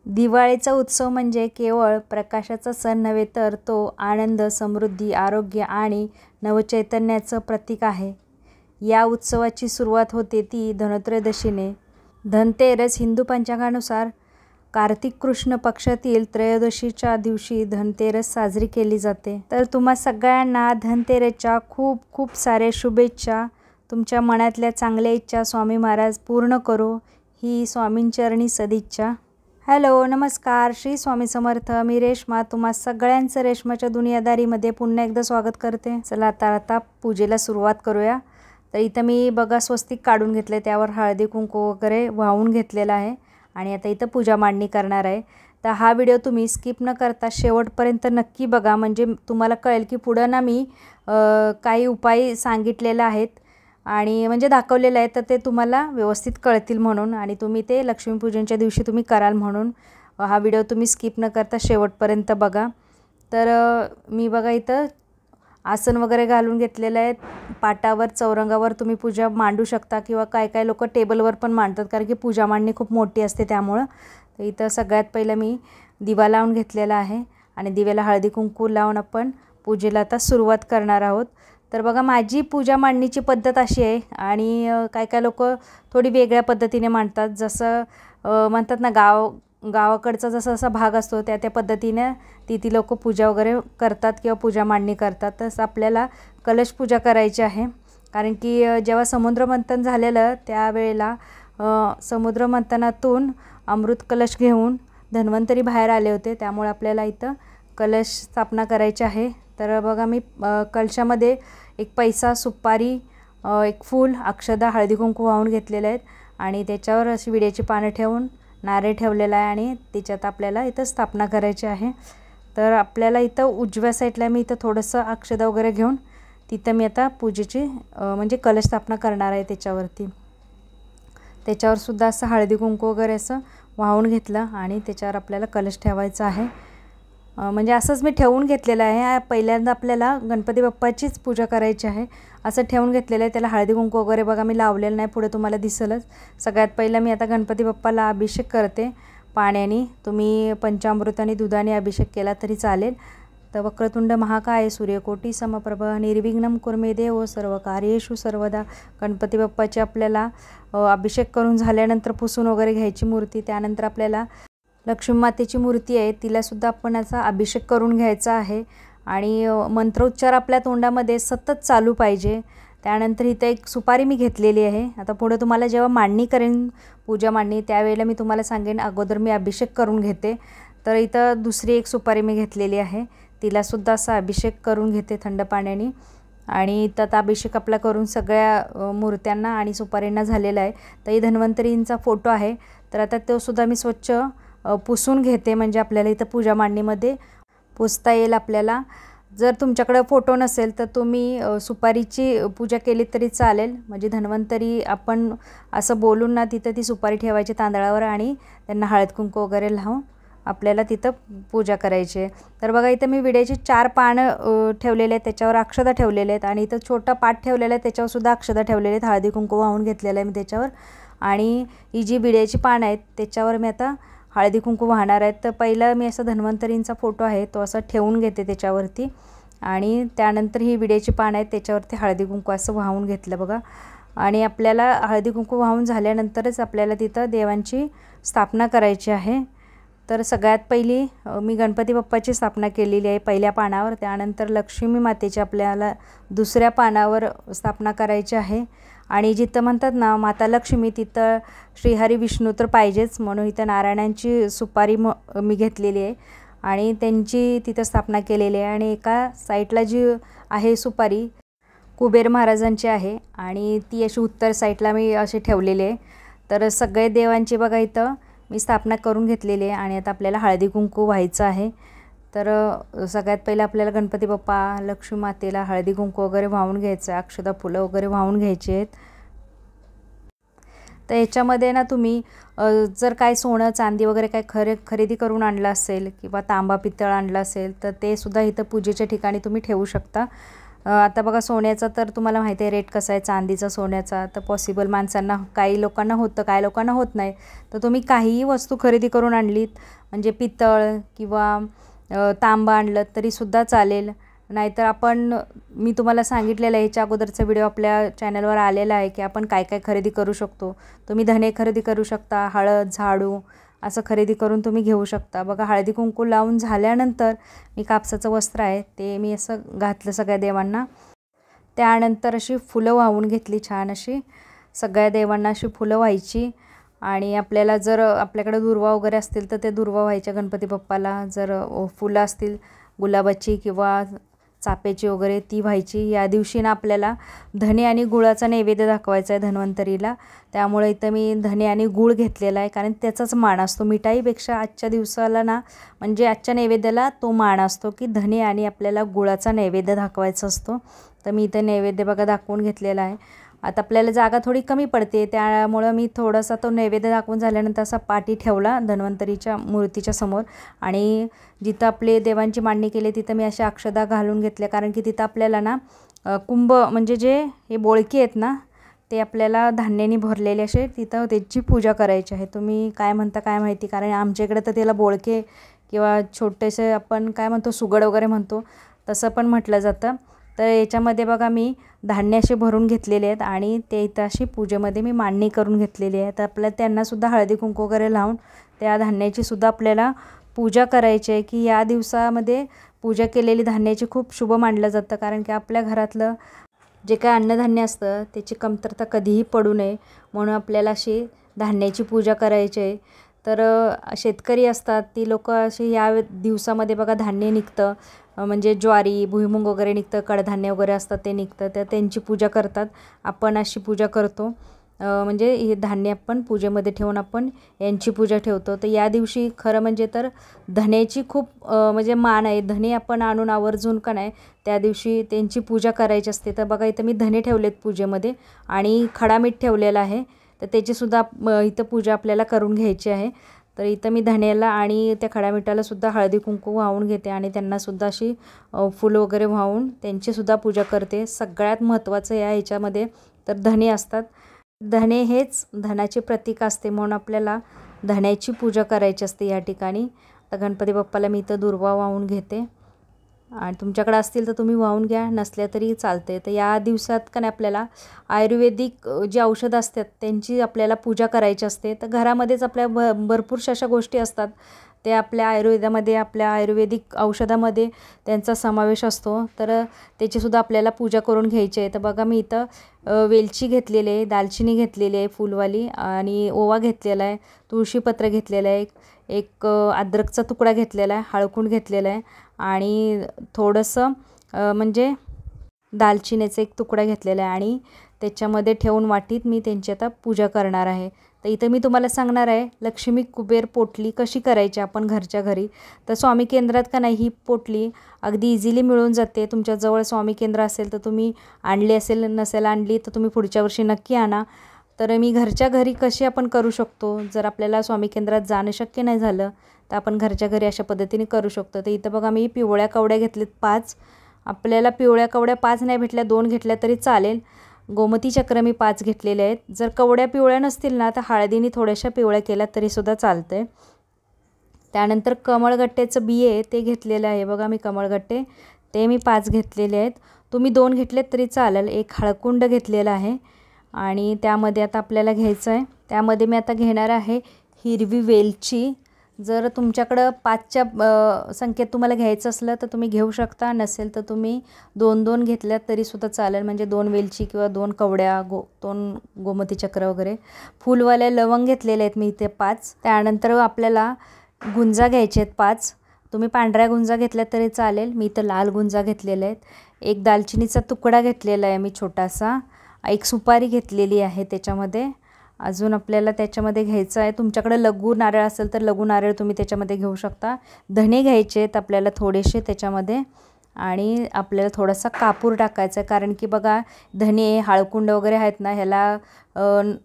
दिवाळीचा उत्सव म्हणजे केवळ प्रकाशाचा सण नव्हे, तर तो आनंद, समृद्धी, आरोग्य आणि नवचैतन्याचं प्रतीक आहे. या उत्सवाची सुरुवात होते ती धनत्रयोदशीने. धनतेरस हिंदू पंचांगानुसार कार्तिक कृष्ण पक्षातील त्रयोदशीच्या दिवशी धनतेरस साजरी केली जाते. तर तुम्हा सगळ्यांना धनतेरसच्या खूप खूप सारे शुभेच्छा. तुमच्या मनातल्या चांगल्या इच्छा स्वामी महाराज पूर्ण करो, ही स्वामींचरणी सदिच्छा. हॅलो, नमस्कार, श्री स्वामी समर्थ. मी रेश्मा तुम्हा सगळ्यांचं रेश्माच्या दुनियादारीमध्ये पुन्हा एकदा स्वागत करते. चला आता पूजेला सुरुवात करूया. तर इथं मी बघा स्वस्तिक काढून घेतले, त्यावर हळदी कुंकू वगैरे वाहून घेतलेला आहे आणि आता इथं पूजा मांडणी करणार आहे. तर हा व्हिडिओ तुम्ही स्किप न करता शेवटपर्यंत नक्की बघा, म्हणजे तुम्हाला कळेल की पुढं ना मी काही उपाय सांगितलेले आहेत आणि म्हणजे दाखवलेलं आहे, तर ते तुम्हाला व्यवस्थित कळतील म्हणून, आणि तुम्ही ते लक्ष्मीपूजनच्या दिवशी तुम्ही कराल म्हणून हा व्हिडिओ तुम्ही स्किप न करता शेवटपर्यंत बघा. तर मी बघा इथं आसन वगैरे घालून घेतलेलं आहे. पाटावर चौरंगावर तुम्ही पूजा मांडू शकता किंवा काय लोक टेबलवर पण मांडतात, कारण की पूजा मांडणी खूप मोठी असते त्यामुळं. तर इथं सगळ्यात पहिलं मी दिवा लावून घेतलेला आहे आणि दिव्याला हळदी कुंकू लावून आपण पूजेला आता सुरुवात करणार आहोत. तर बघा माझी पूजा मांडणीची पद्धत अशी आहे आणि काय लोक थोडी वेगळ्या पद्धतीने मांडतात. जसं म्हणतात ना गावाकडचा जसा भाग असतो त्या पद्धतीने ती लोक पूजा वगैरे करतात किंवा पूजा मांडणी करतात. तसं आपल्याला कलश पूजा करायची आहे, कारण की जेव्हा समुद्रमंथन झालेलं त्यावेळेला समुद्रमंथनातून अमृत कलश घेऊन धन्वंतरी बाहेर आले होते, त्यामुळे आपल्याला इथं कलश स्थापना करायची आहे. तर बघा मी कलशामध्ये एक पैसा, सुपारी, एक फूल, अक्षदा, हळदी कुंकू वाहून घेतलेले आहेत आणि त्याच्यावर अशी विड्याची पानं ठेवून नारळ ठेवलेला आहे आणि त्याच्यात आपल्याला इथं स्थापना करायची आहे. तर आपल्याला इथं उजव्या साईडला मी इथं थोडंसं अक्षदा वगैरे घेऊन तिथं मी आता पूजेची म्हणजे कलश स्थापना करणार आहे. त्याच्यावर सुद्धा असं हळदी कुंकू वगैरे असं वाहून घेतलं आणि त्याच्यावर आपल्याला कलश ठेवायचा आहे. म्हणजे असंच मी ठेवून घेतलेलं आहे. पहिल्यांदा आपल्याला गणपती बाप्पाचीच पूजा करायची आहे, असं ठेवून घेतलेलं आहे. त्याला हळदी कुंकू वगैरे बघा मी लावलेलं नाही, पुढे तुम्हाला दिसेलच. सगळ्यात पहिलं मी आता गणपती बाप्पाला अभिषेक करते पाण्याने. तुम्ही पंचामृताने दुधाने अभिषेक केला तरी चालेल. तर वक्रतुंड महाकाय सूर्यकोटी समप्रभ निर्विघ्नं कुर्मे देव सर्व कार्येषु सर्वदा. गणपती बाप्पाची आपल्याला अभिषेक करून झाल्यानंतर पुसून वगैरे घ्यायची मूर्ती. त्यानंतर आपल्याला लक्ष्मी मातेची मूर्ती आहे, तिलासुद्धा आपण याचा अभिषेक करून घ्यायचा आहे आणि मंत्रोच्चार आपल्या तोंडामध्ये सतत चालू पाहिजे. त्यानंतर इथं एक सुपारी मी घेतलेली आहे. आता पुढे तुम्हाला जेव्हा मांडणी करेन पूजा मांडणी त्यावेळेला मी तुम्हाला सांगेन, अगोदर मी अभिषेक करून घेते. तर इथं दुसरी एक सुपारी मी घेतलेली आहे, तिलासुद्धा असा अभिषेक करून घेते थंड पाण्याने. आणि इथं आता अभिषेक आपला करून सगळ्या मूर्त्यांना आणि सुपारींना झालेला आहे. तर ही धन्वंतरींचा फोटो आहे, तर आता तो सुद्धा मी स्वच्छ पुसून घेते, म्हणजे आपल्याला इथं पूजा मांडणीमध्ये पुसता येईल आपल्याला. जर तुमच्याकडे फोटो नसेल तर तुम्ही सुपारीची पूजा केली तरी चालेल. म्हणजे धन्वंतरी आपण असं बोलून ना तिथं ती सुपारी ठेवायची तांदळावर आणि त्यांना हळद कुंकू वगैरे लावून आपल्याला तिथं पूजा करायची आहे. तर बघा इथं मी विड्याची 4 पानं ठेवलेले आहेत, त्याच्यावर अक्षदा ठेवलेले आहेत आणि इथं छोटा पाट ठेवलेला आहे, त्याच्यावरसुद्धा अक्षदा ठेवलेले आहेत. हळदी कुंकू वाहून घेतलेलं आहे मी त्याच्यावर आणि ही जी विड्याची पानं आहेत त्याच्यावर मी आता हळदी कुंकू वाहणार आहेत. तर पहिलं मी असं धन्वंतरींचा फोटो आहे तो असं ठेवून घेते त्याच्यावरती आणि त्यानंतर ही विड्याची पानं आहेत त्याच्यावरती हळदी कुंकू असं वाहून घेतलं बघा. आणि आपल्याला हळदी कुंकू वाहून झाल्यानंतरच आपल्याला तिथं देवांची स्थापना करायची आहे. तर सगळ्यात पहिली मी गणपती बाप्पाची स्थापना केलेली आहे पहिल्या पानावर. त्यानंतर लक्ष्मी मातेची आपल्याला दुसऱ्या पानावर स्थापना करायची आहे. आणि जिथं म्हणतात ना माता लक्ष्मी तिथं श्रीहरी विष्णू तर पाहिजेच, म्हणून इथं नारायणांची सुपारी मी घेतलेली आहे आणि त्यांची तिथं स्थापना केलेली आहे. आणि एका साईडला जी आहे सुपारी कुबेर महाराजांची आहे आणि ती अशी उत्तर साईडला मी अशी ठेवलेली आहे. तर सगळे देवांची बघा इथं मी स्थापना करून घेतलेली आहे आणि आता आपल्याला हळदी कुंकू व्हायचं आहे. तर सगळ्यात पहिलं आपल्याला गणपती बाप्पा लक्ष्मी मातेला हळदी कुंकू वगैरे वाहून घ्यायचं आहे, अक्षदा फुलं वगैरे वाहून घ्यायची आहेत. तर याच्यामध्ये ना तुम्ही जर काय सोनं चांदी वगैरे काय खरेदी करून आणलं असेल किंवा तांबा पितळ आणलं असेल तर ते सुद्धा इथं पूजेच्या ठिकाणी तुम्ही ठेवू शकता. आता बघा सोन्याचा तर तुम्हाला माहिती आहे रेट कसा आहे, चांदीचा सोन्याचा तर पॉसिबल माणसांना काही लोकांना होतं, काही लोकांना होत नाही. तर तुम्ही काहीही वस्तू खरेदी करून आणलीत म्हणजे पितळ किंवा तांबा आणलं तरीसुद्धा चालेल. नाहीतर आपण मी तुम्हाला सांगितलेलं आहे, ह्याच्या अगोदरचा व्हिडिओ आपल्या चॅनलवर आलेला आहे की आपण काय काय खरेदी करू शकतो. तुम्ही धने खरेदी करू शकता, हळद, झाडू असं खरेदी करून तुम्ही घेऊ शकता. बघा हळदी कुंकू लावून झाल्यानंतर मी कापसाचं वस्त्र आहे ते मी असं घातलं सगळ्या देवांना. त्यानंतर अशी फुलं वाहून घेतली छान अशी, सगळ्या देवांना अशी फुलं व्हायची. आणि आपल्याला जर आपल्याकडे दुर्वा वगैरे असतील तर ते दुर्वा व्हायच्या गणपती बाप्पाला. जर फुलं असतील गुलाबाची किंवा चाफ्याची वगैरे ती व्हायची. या दिवशी ना आपल्याला धने आणि गुळाचा नैवेद्य दाखवायचा आहे धन्वंतरीला. त्यामुळे इथं मी धने आणि गूळ घेतलेला आहे, कारण त्याचाच मान असतो मिठाईपेक्षा. आजच्या दिवसाला ना म्हणजे आजच्या नैवेद्याला तो मान असतो की धने आणि आपल्याला गुळाचा नैवेद्य दाखवायचा असतो. तर मी इथं नैवेद्य बघा दाखवून घेतलेला आहे. आता आपल्याला जागा थोडी कमी पडते, त्यामुळं मी थोडासा तो नैवेद्य दाखवून झाल्यानंतर असा पाठी ठेवला धन्वंतरीच्या मूर्तीच्या समोर. आणि जिथं आपले देवांची मांडणी केली तिथं मी अशा अक्षदा घालून घेतल्या, कारण की तिथं आपल्याला ना कुंभ म्हणजे जे हे बोळकी आहेत ना ते आपल्याला धान्याने भरलेले असे तिथं त्याची पूजा करायची आहे. तुम्ही काय म्हणता काय माहिती, कारण आमच्या इकडे तर त्याला बोळके किंवा छोटेसे आपण काय म्हणतो सुगड वगैरे म्हणतो तसं पण म्हटलं जातं. तर याच्यामध्ये बघा मी धान्य असे भरून घेतलेले आहेत आणि ते इथं अशी पूजेमध्ये मी मांडणी करून घेतलेली आहे. तर आपल्याला त्यांनासुद्धा हळदी कुंकू वगैरे लावून त्या धान्याचीसुद्धा आपल्याला पूजा करायची आहे. की या दिवसामध्ये पूजा केलेली धान्याची खूप शुभ मानलं जातं, कारण की आपल्या घरातलं जे काय अन्नधान्य असतं त्याची कमतरता कधीही पडू नये म्हणून आपल्याला अशी धान्याची पूजा करायची आहे. तर शेतकरी असतात ती लोक अशी या दिवसामध्ये बघा धान्य निघतं म्हणजे ज्वारी भुईमुंग वगैरे निघतं, कडधान्य वगैरे असतात ते निघतं, तर त्यांची पूजा करतात. आपण अशी पूजा करतो म्हणजे हे धान्य आपण पूजेमध्ये ठेवून आपण यांची पूजा ठेवतो. तर या दिवशी खरं म्हणजे तर धन्याची खूप म्हणजे मान आहे. धने आपण आणून आवर्जून का नाही त्या दिवशी त्यांची पूजा करायची असते. तर बघा इथं मी धने ठेवलेत पूजेमध्ये आणि खडा मीठ ठेवलेला आहे, तर त्याचीसुद्धा इथं पूजा आपल्याला करून घ्यायची आहे. तर इथं मी धण्याला आणि त्या खड्या मिठालासुद्धा हळदी कुंकू वाहून घेते आणि त्यांनासुद्धा अशी फुलं वगैरे वाहून त्यांचीसुद्धा पूजा करते. सगळ्यात महत्त्वाचं या ह्याच्यामध्ये तर धने असतात. धने हेच धनाचे प्रतीक असते म्हणून आपल्याला धण्याची पूजा करायची असते या ठिकाणी. आता गणपती बाप्पाला मी इथं दुर्वा वाहून घेते आणि तुमच्याकडे असतील तर तुम्ही वाहून घ्या, नसल्या तरी चालते. तर या दिवसात का नाही आपल्याला आयुर्वेदिक जी औषधं असतात त्यांची आपल्याला पूजा करायची असते. तर घरामध्येच आपल्या भरपूरशा अशा गोष्टी असतात ते आपल्या आयुर्वेदामध्ये आपल्या आयुर्वेदिक औषधामध्ये त्यांचा समावेश असतो. तर त्याचीसुद्धा आपल्याला पूजा करून घ्यायची आहे. तर बघा मी इथं वेलची घेतलेली आहे, दालचिनी घेतलेली आहे फुलवाली आणि ओवा घेतलेला आहे, तुळशीपत्र घेतलेलं आहे, एक अद्रकचा तुकडा घेतलेला आहे, हळकुंड घेतलेला आहे आणि थोडंसं म्हणजे दालचिनीचा एक तुकडा घेतलेला आहे आणि त्याच्यामध्ये ठेवून वाटीत मी त्यांची आता पूजा करणार आहे. तर इथं मी तुम्हाला सांगणार आहे लक्ष्मी कुबेर पोटली कशी करायची आपण घरच्या घरी. तर स्वामी केंद्रात का नाही ही पोटली अगदी इझिली मिळून जाते. तुमच्याजवळ स्वामी केंद्र असेल तर तुम्ही आणली असेल, नसेल आणली तर तुम्ही पुढच्या वर्षी नक्की आणा. तर मी घरच्या घरी कशी आपण करू शकतो, जर आपल्याला स्वामी केंद्रात जाणं शक्य नाही झालं तर आपण घरच्या घरी अशा पद्धतीने करू शकतो. तर इथं बघा मी पिवळ्या कवड्या घेतल्यात 5. आपल्याला पिवळ्या कवड्या 5 नाही भेटल्या 2 घेतल्या तरी चालेल. गोमती चक्र मी 5 घेतलेले आहेत. जर कवड्या पिवळ्या नसतील ना तर हळदीने थोड्याशा पिवळ्या केल्या तरीसुद्धा चालतं आहे. त्यानंतर कमळगट्ट्याचं बिये आहे ते घेतलेलं आहे. बघा मी कमळगट्टे ते मी 5 घेतलेले आहेत. तुम्ही 2 घेतलेत तरी चालेल. एक हळकुंड घेतलेला आहे आणि त्यामध्ये आता आपल्याला घ्यायचं आहे, त्यामध्ये मी आता घेणार आहे हिरवी वेलची. जर तुमच्याकडं 5च्या संख्येत तुम्हाला घ्यायचं असलं तर तुम्ही घेऊ शकता, नसेल तर तुम्ही 2-2 घेतल्यात तरीसुद्धा चालेल. म्हणजे 2 वेलची किंवा 2 कवड्या 2 गोमती चक्र वगैरे. फुलवाल्या लवंग घेतलेले आहेत मी इथे 5. त्यानंतर आपल्याला गुंजा घ्यायचे आहेत 5. तुम्ही पांढऱ्या गुंजा घेतल्या तरी चालेल, मी इथं लाल गुंजा घेतलेल्या आहेत. एक दालचिनीचा तुकडा घेतलेला आहे मी छोटासा. एक सुपारी घेतलेली आहे त्याच्यामध्ये. अजून आपल्याला त्याच्यामध्ये घ्यायचं आहे, तुमच्याकडे लघु नारळ असेल तर लघु नारळ तुम्ही त्याच्यामध्ये घेऊ शकता. धने घ्यायचे आहेत आपल्याला थोडेसे त्याच्यामध्ये आणि आपल्याला थोडासा कापूर टाकायचा आहे, कारण की बघा धने हळकुंड वगैरे आहेत ना, ह्याला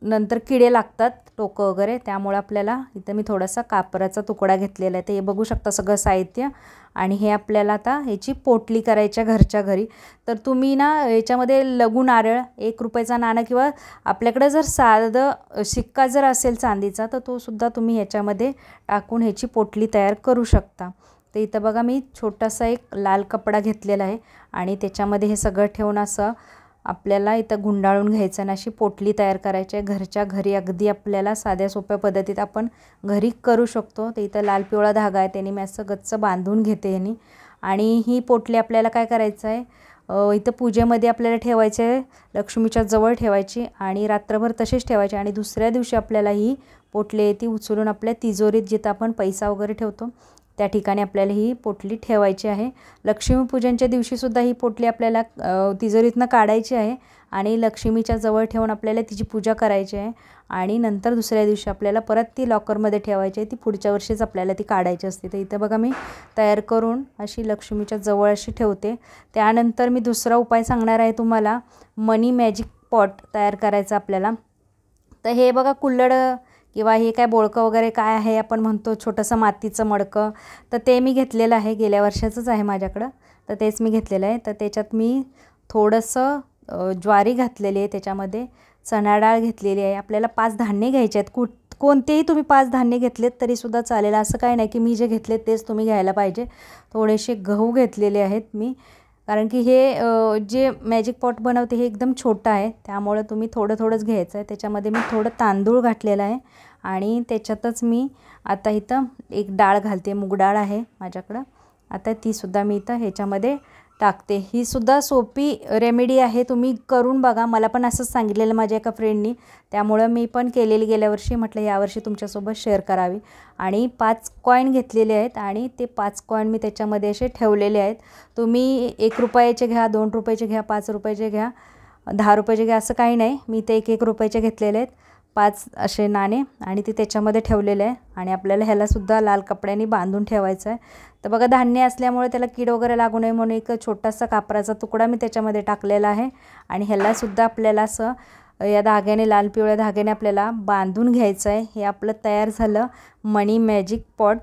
नंतर किडे लागतात टोकं वगैरे, त्यामुळे आपल्याला इथं मी थोडासा कापराचा तुकडा घेतलेला आहे. ते बघू शकता सगळं साहित्य. आणि हे आपल्याला आता ह्याची पोटली करायच्या घरच्या घरी. तर तुम्ही ना याच्यामध्ये लघु नारळ 1 रुपयाचा नाणं किंवा आपल्याकडे जर साधं शिक्का जर असेल चांदीचा तर तो सुद्धा तुम्ही ह्याच्यामध्ये टाकून ह्याची पोटली तयार करू शकता. तर इथं बघा मी छोटासा एक लाल कपडा घेतलेला आहे आणि त्याच्यामध्ये हे सगळं ठेवून असं आपल्याला इथं गुंडाळून घ्यायचं आणि अशी पोटली तयार करायची आहे. घरच्या घरी अगदी आपल्याला साध्या सोप्या पद्धतीत आपण घरी करू शकतो. तर इथं लाल पिवळा धागा आहे, त्याने मी असं गच्च बांधून घेते ह्यानी. आणि ही पोटली आपल्याला काय करायचं आहे, इथं पूजेमध्ये आपल्याला ठेवायचे आहे, लक्ष्मीच्या जवळ ठेवायची आणि रात्रभर तसेच ठेवायची. आणि दुसऱ्या दिवशी आपल्याला ही पोटली आहे ती उचलून आपल्या तिजोरीत जिथं आपण पैसा वगैरे ठेवतो त्या ठिकाणी आपल्याला ही पोटली ठेवायची आहे. लक्ष्मीपूजनच्या दिवशीसुद्धा ही पोटली आपल्याला तिजोरीतनं काढायची आहे आणि लक्ष्मीच्या जवळ ठेवून आपल्याला तिची पूजा करायची आहे. आणि नंतर दुसऱ्या दिवशी आपल्याला परत ती लॉकरमध्ये ठेवायची आहे. ती पुढच्या वर्षीच आपल्याला ती काढायची असते. तर इथं बघा मी तयार करून अशी लक्ष्मीच्या जवळ अशी ठेवते. त्यानंतर मी दुसरा उपाय सांगणार आहे तुम्हाला, मनी मॅजिक पॉट तयार करायचा आपल्याला. तर हे बघा कुल्हड किंवा हे काय बोळकं वगैरे काय आहे आपण म्हणतो, छोटंसं मातीचं मडकं, तर ते मी घेतलेलं आहे, गेल्या वर्षाचंच आहे माझ्याकडं. तर तेच मी घेतलेलं आहे. तर त्याच्यात मी थोडंसं ज्वारी घातलेली आहे, त्याच्यामध्ये चणा डाळ घेतलेली आहे. आपल्याला 5 धान्य घ्यायचे आहेत. कोणतेही तुम्ही 5 धान्य घेतलेत तरीसुद्धा चालेल, असं काही नाही की मी जे घेतलेत तेच तुम्ही घ्यायला पाहिजे. थोडेसे गहू घेतलेले आहेत मी, कारण की हे जे मॅजिक पॉट बनवते हे एकदम छोटं आहे, त्यामुळे तुम्ही थोडं थोडंच घ्यायचं आहे. त्याच्यामध्ये मी थोडं तांदूळ घातलेलं आहे आणि त्याच्यातच मी आता इथं एक डाळ घालते, मूग डाळ आहे माझ्याकडं. आता तीसुद्धा मी इथं ह्याच्यामध्ये टाकते. ही सुद्धा सोपी रेमेडी आहे, तुम्ही करून बघा. मला पण असंच सांगितलेलं माझ्या एका फ्रेंडनी, त्यामुळं मी पण केलेली गेल्या वर्षी, म्हटलं यावर्षी तुमच्यासोबत शेअर करावी. आणि 5 कॉईन घेतलेले आहेत आणि ते 5 कॉईन मी त्याच्यामध्ये असे ठेवलेले आहेत. तुम्ही 1 रुपयाचे घ्या, 2 रुपयाचे घ्या, 5 रुपयाचे घ्या, 10 रुपयाचे घ्या, असं काही नाही. मी ते 1 रुपयाचे घेतलेले आहेत 5 असे नाणे आणि ते त्याच्यामध्ये ठेवलेले आहे. आणि आपल्याला ह्यालासुद्धा लाल कपड्याने बांधून ठेवायचं आहे. तर बघा धान्य असल्यामुळे त्याला कीड वगैरे लागू नये म्हणून एक छोटासा कापराचा तुकडा मी त्याच्यामध्ये टाकलेला आहे. आणि ह्यालासुद्धा आपल्याला असं या धाग्याने, लाल पिवळ्या धाग्याने आपल्याला बांधून घ्यायचं आहे. हे आपलं तयार झालं मनी मॅजिक पॉट.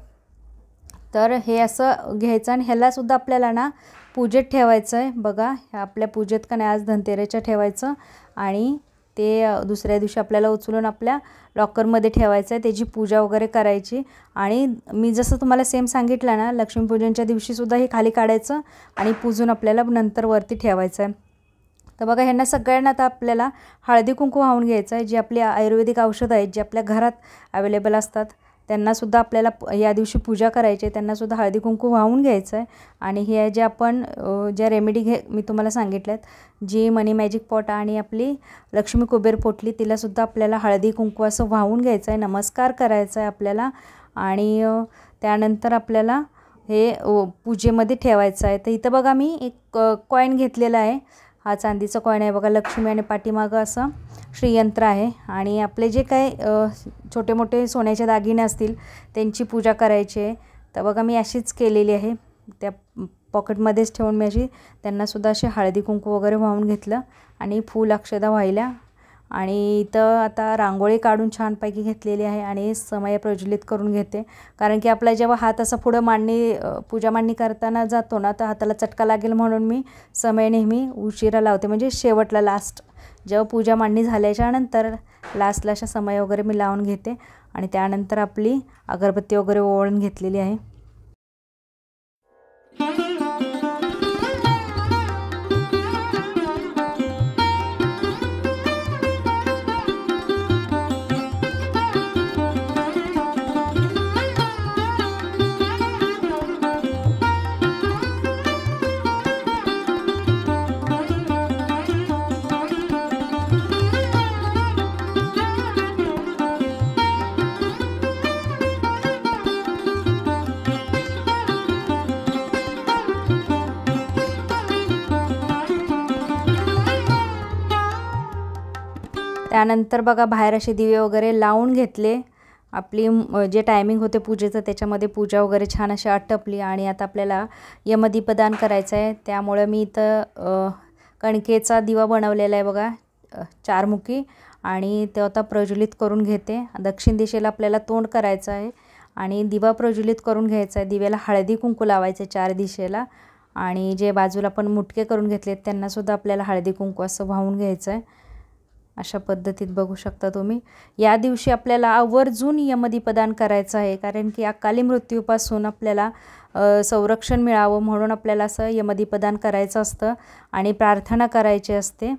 तर हे असं घ्यायचं आणि ह्यालासुद्धा आपल्याला ना पूजेत ठेवायचं आहे. बघा आपल्या पूजेत का नाही, आज धनतेरसच्या ठेवायचं आणि ते दुसऱ्या दिवशी आपल्याला उचलून आपल्या लॉकरमध्ये ठेवायचं आहे, त्याची पूजा वगैरे करायची. आणि मी जसं तुम्हाला सेम सांगितलं ना, लक्ष्मीपूजनच्या दिवशीसुद्धा हे खाली काढायचं आणि पूजून आपल्याला नंतर वरती ठेवायचं आहे. तर बघा ह्यांना सगळ्यांना आता आपल्याला हळदी कुंकू वाहून घ्यायचं आहे. जी आपली आयुर्वेदिक औषधं आहेत, जी आपल्या घरात अवेलेबल असतात, त्यांनासुद्धा आपल्याला या दिवशी पूजा करायची आहे, त्यांनासुद्धा हळदी कुंकू वाहून घ्यायचं आहे. आणि हे जे आपण ज्या रेमेडी मी तुम्हाला सांगितल्यात, जी मनी मॅजिक पॉट आणि आपली लक्ष्मी कुबेर पोटली, तिलासुद्धा आपल्याला हळदी कुंकू असं वाहून घ्यायचं आहे, नमस्कार करायचा आहे आपल्याला. आणि त्यानंतर आपल्याला हे पूजेमध्ये ठेवायचं आहे. तर इथं बघा मी एक कॉईन घेतलेला आहे, हा चांदीचा कॉईन आहे बघा, लक्ष्मी आणि पाठीमागं असं श्रीयंत्र आहे. आणि आपले जे काही छोटे मोठे सोन्याचे दागिने असतील त्यांची पूजा करायची आहे. तर बघा मी अशीच केलेली आहे, त्या पॉकेटमध्येच ठेवून मी अशी त्यांनासुद्धा असे हळदी कुंकू वगैरे वाहून घेतलं आणि फूल अक्षदा वाहिल्या. आणि इथं आता रांगोळी काढून छानपैकी घेतलेली आहे आणि समय प्रज्वलित करून घेते, कारण की आपला जेव्हा हात असा पुढं पूजा मांडणी करताना जातो ना, तर हाताला चटका लागेल म्हणून मी समय नेहमी उशिरा लावते, म्हणजे शेवटला लास्ट जेव्हा पूजा मांडणी झाल्याच्या नंतर लास्टला अशा समय वगैरे मी लावून घेते. आणि त्यानंतर आपली अगरबत्ती वगैरे ओवाळून घेतलेली आहे. त्यानंतर बघा बाहेर असे दिवे वगैरे लावून घेतले आपली जे टायमिंग होते पूजेचं त्याच्यामध्ये पूजा वगैरे छान अशी आटपली आणि आता आपल्याला यमदीपदान करायचं आहे। त्यामुळे मी इथं कणकेचा दिवा बनवलेला आहे बघा, 4 मुखी, आणि तो आता प्रज्वलित करून घेते। दक्षिण दिशेला आपल्याला तोंड करायचं आहे आणि दिवा प्रज्वलित करून घ्यायचा आहे। दिव्याला हळदी कुंकू लावायचे 4 दिशेला आणि जे बाजूला पण मुटके करून घेतलेत त्यांनासुद्धा आपल्याला हळदी कुंकू असं वाहून घ्यायचं आहे। अशा पद्धतीत बघू शकता तुम्ही। या दिवशी आपल्याला आवर्जून यमदीपदान करायचं आहे, कारण की अकाली मृत्यूपासून आपल्याला संरक्षण मिळावं म्हणून आपल्याला असं यमदीपदान करायचं असतं आणि प्रार्थना करायची असते।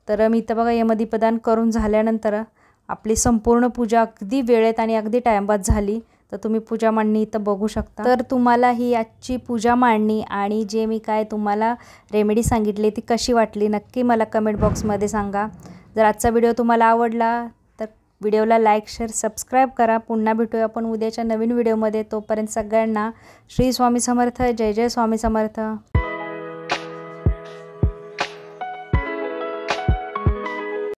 तर मी इथं बघा यमदीपदान करून झाल्यानंतर आपली संपूर्ण पूजा अगदी वेळेत आणि अगदी टाइमपास झाली। तर तुम्ही पूजा मांडणी इथं बघू शकता। तर तुम्हाला ही आजची पूजा मांडणी आणि जे मी काय तुम्हाला रेमेडी सांगितली ती कशी वाटली नक्की मला कमेंट बॉक्समध्ये सांगा। जर आजचा व्हिडिओ तुम्हाला आवडला तर व्हिडिओला लाईक, शेअर, सबस्क्राईब करा। पुन्हा भेटूया आपण उद्याच्या नवीन व्हिडिओमध्ये। तोपर्यंत सगळ्यांना श्री स्वामी समर्थ, जय जय स्वामी समर्थ।